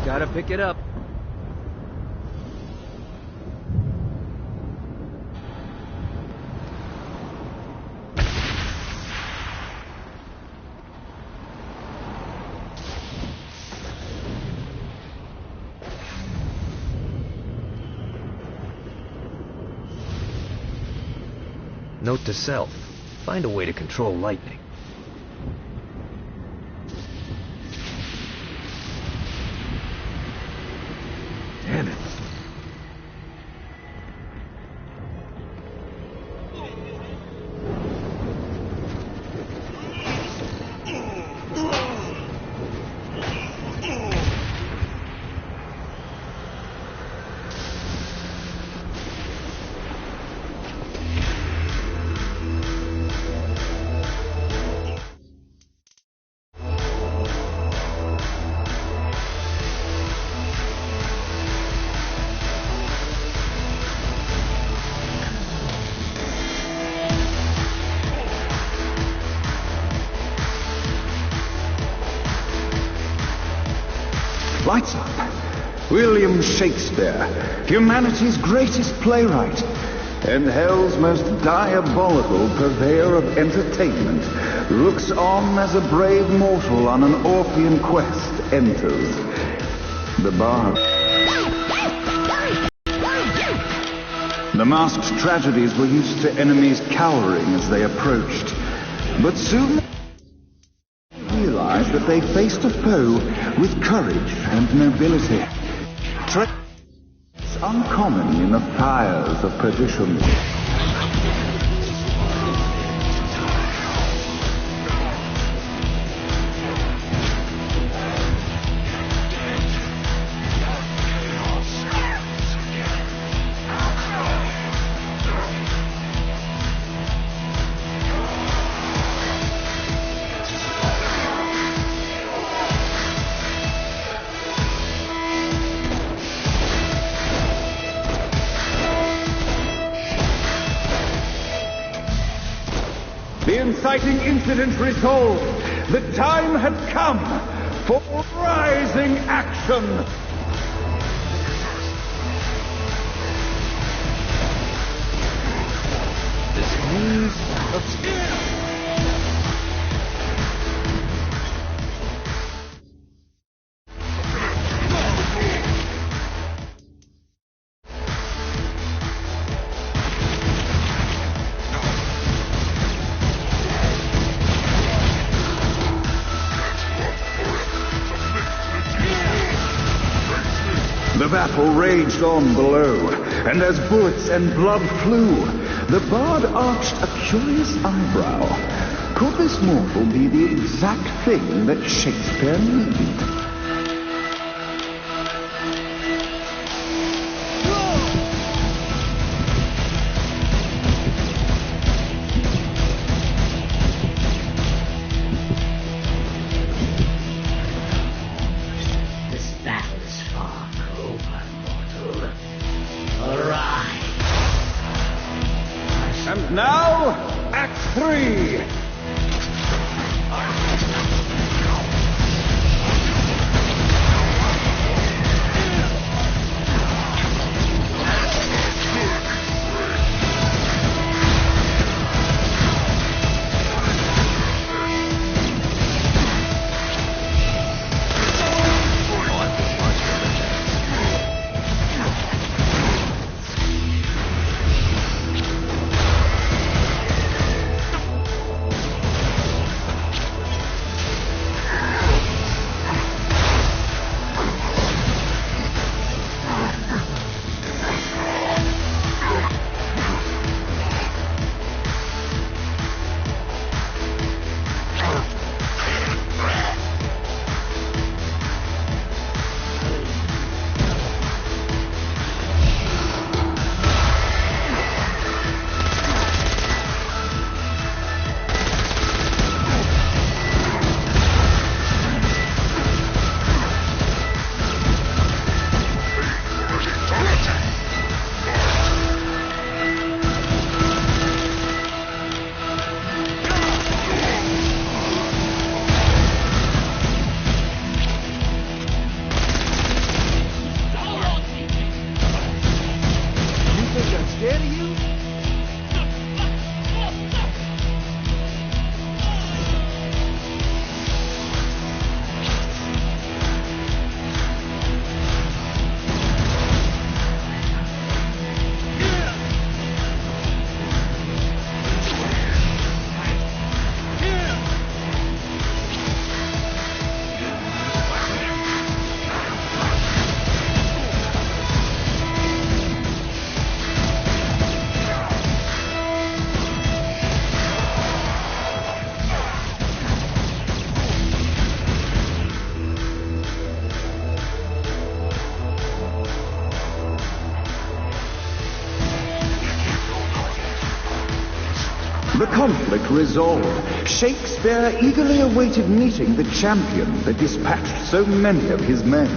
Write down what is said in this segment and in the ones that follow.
Gotta pick it up. Note to self, find a way to control lightning. Damn it. Lights up. William Shakespeare, humanity's greatest playwright, and hell's most diabolical purveyor of entertainment, looks on as a brave mortal on an Orphean quest enters the bar. The masked tragedies were used to enemies cowering as they approached, but soon realized that they faced a foe with courage and nobility. Traits uncommon in the fires of perdition. The inciting incident resolved. The time had come for rising action. This news of skill. The battle raged on below, and as bullets and blood flew, the bard arched a curious eyebrow. Could this mortal be the exact thing that Shakespeare needed? And now, Act 3. heroic resolve, Shakespeare eagerly awaited meeting the champion that dispatched so many of his men.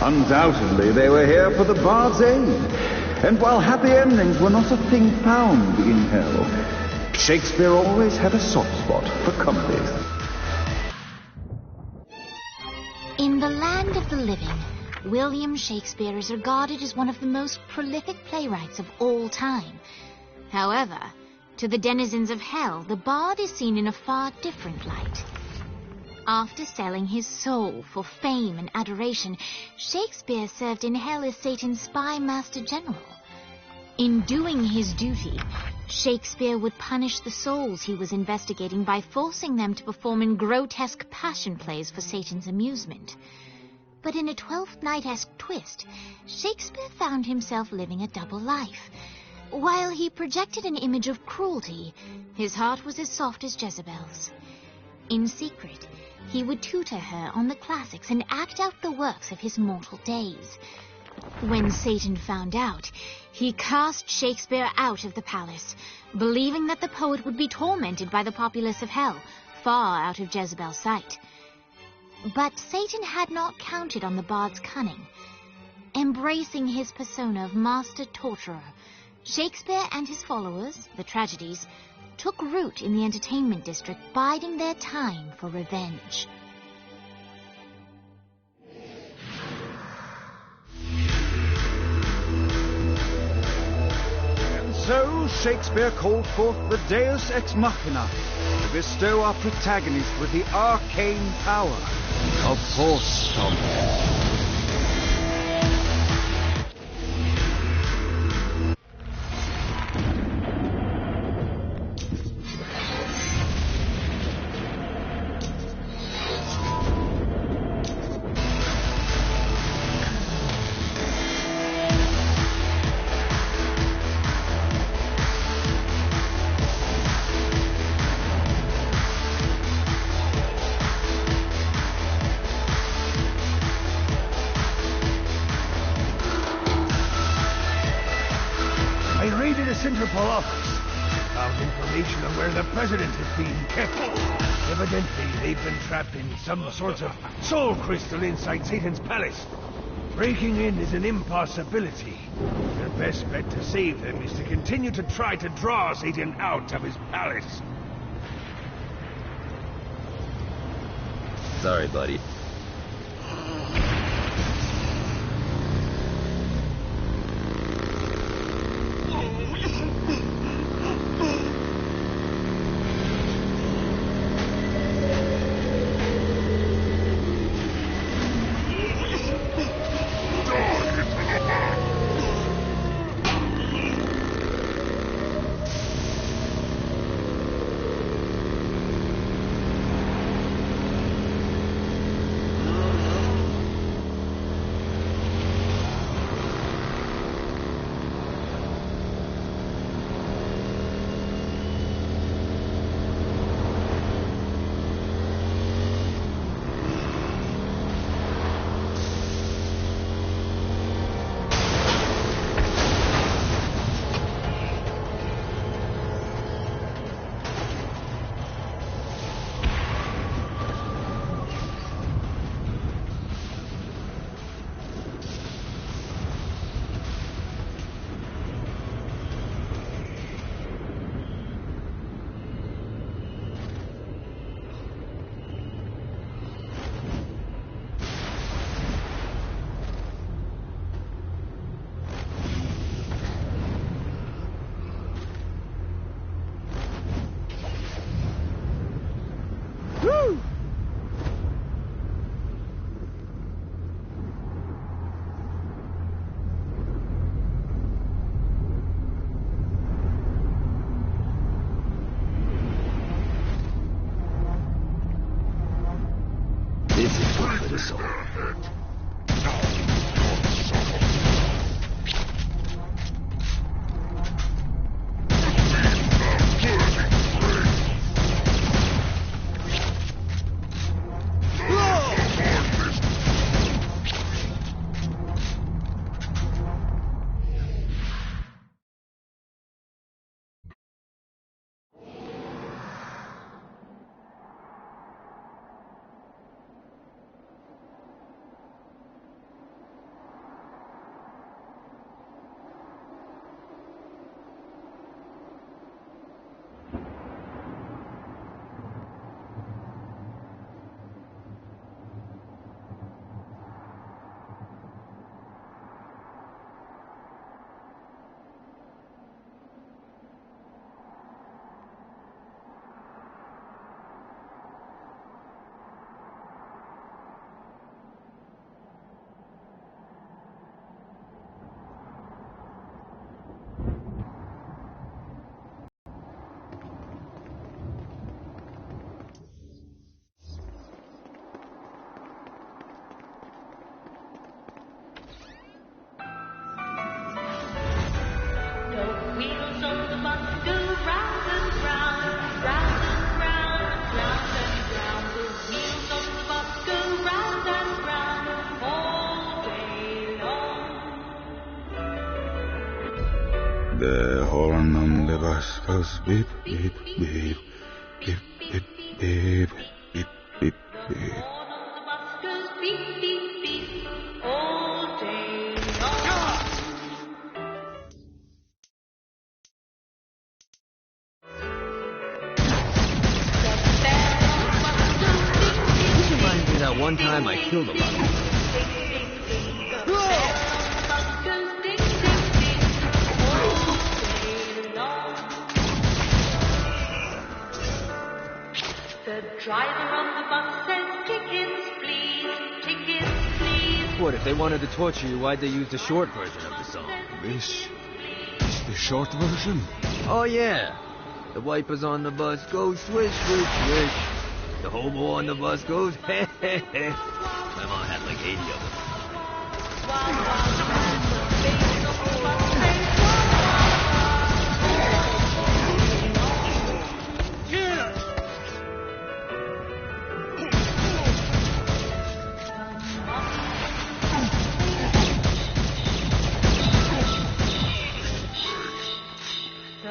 Undoubtedly, they were here for the bard's aid, and while happy endings were not a thing found in hell, Shakespeare always had a soft spot for comedies. In the land of the living, William Shakespeare is regarded as one of the most prolific playwrights of all time. However, to the denizens of hell, the bard is seen in a far different light. After selling his soul for fame and adoration, Shakespeare served in hell as Satan's spy master general. In doing his duty, Shakespeare would punish the souls he was investigating by forcing them to perform in grotesque passion plays for Satan's amusement. But in a Twelfth Night-esque twist, Shakespeare found himself living a double life. While he projected an image of cruelty, his heart was as soft as Jezebel's. In secret, he would tutor her on the classics and act out the works of his mortal days. When Satan found out, he cast Shakespeare out of the palace, believing that the poet would be tormented by the populace of hell, far out of Jezebel's sight. But Satan had not counted on the bard's cunning. Embracing his persona of master torturer, Shakespeare and his followers, the tragedies, took root in the entertainment district, biding their time for revenge. And so Shakespeare called forth the Deus Ex Machina to bestow our protagonist with the arcane power of force stomping. Central office. Found information on where the president is being kept. Evidently, they've been trapped in some sort of soul crystal inside Satan's palace. Breaking in is an impossibility. The best bet to save them is to continue to try to draw Satan out of his palace. Sorry, buddy. This is one for the soul. bus goes beep, beep, beep, beep, beep, beep, beep, beep, beep. This reminds me that one time I killed a lot of people. The driver on the bus says, tickets, please, tickets, please. What, if they wanted to torture you, why'd they use the short version of the song? This is the short version. Oh, yeah. The wipers on the bus go swish, swish, swish. The hobo on the bus goes, heh, heh, heh. My mom had like 80 of them.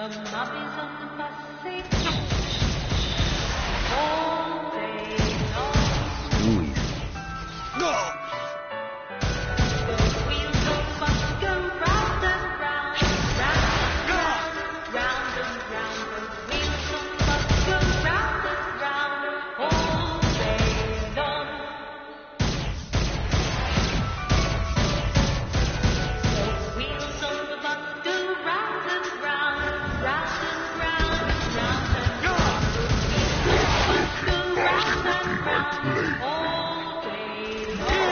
The mummies on the bus say all day long. Ooh. The wheels of the bus go round and round, round and round, round and round. The wheels of the bus go round and round all day long. The wheels of the bus go round and round, round and round, round and round. The wheels of the bus go round and round all day long.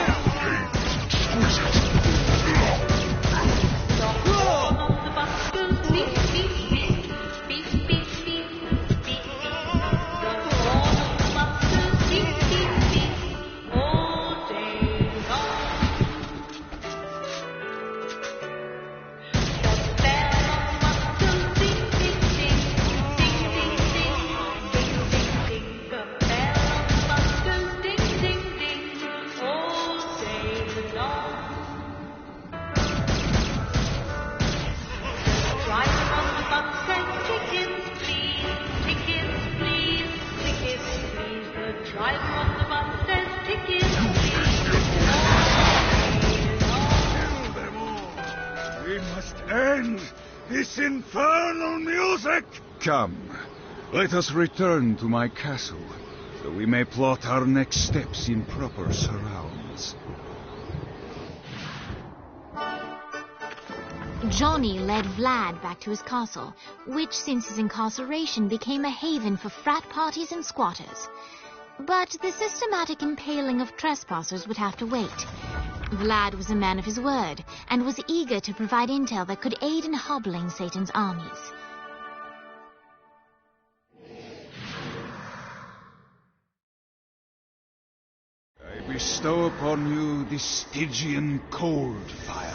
The horn on the bus goes beep, beep, beep, beep, beep, beep, beep, beep. The horn on the bus goes beep, beep, beep, all day long. The bell on the bus goes ding, ding, ding, ding, ding, ding, ding, ding, ding. The bell on the bus goes ding, ding, ding, all day long. Driver on the bus says, tickets, please, tickets, please, tickets, please. The driver on the bus says, tickets, please, all day long. We must end this infernal music! Come, let us return to my castle, so we may plot our next steps in proper surrounds. Johnny led Vlad back to his castle, which since his incarceration became a haven for frat parties and squatters. But the systematic impaling of trespassers would have to wait. Vlad was a man of his word, and was eager to provide intel that could aid in hobbling Satan's armies. I bestow upon you the Stygian cold fire.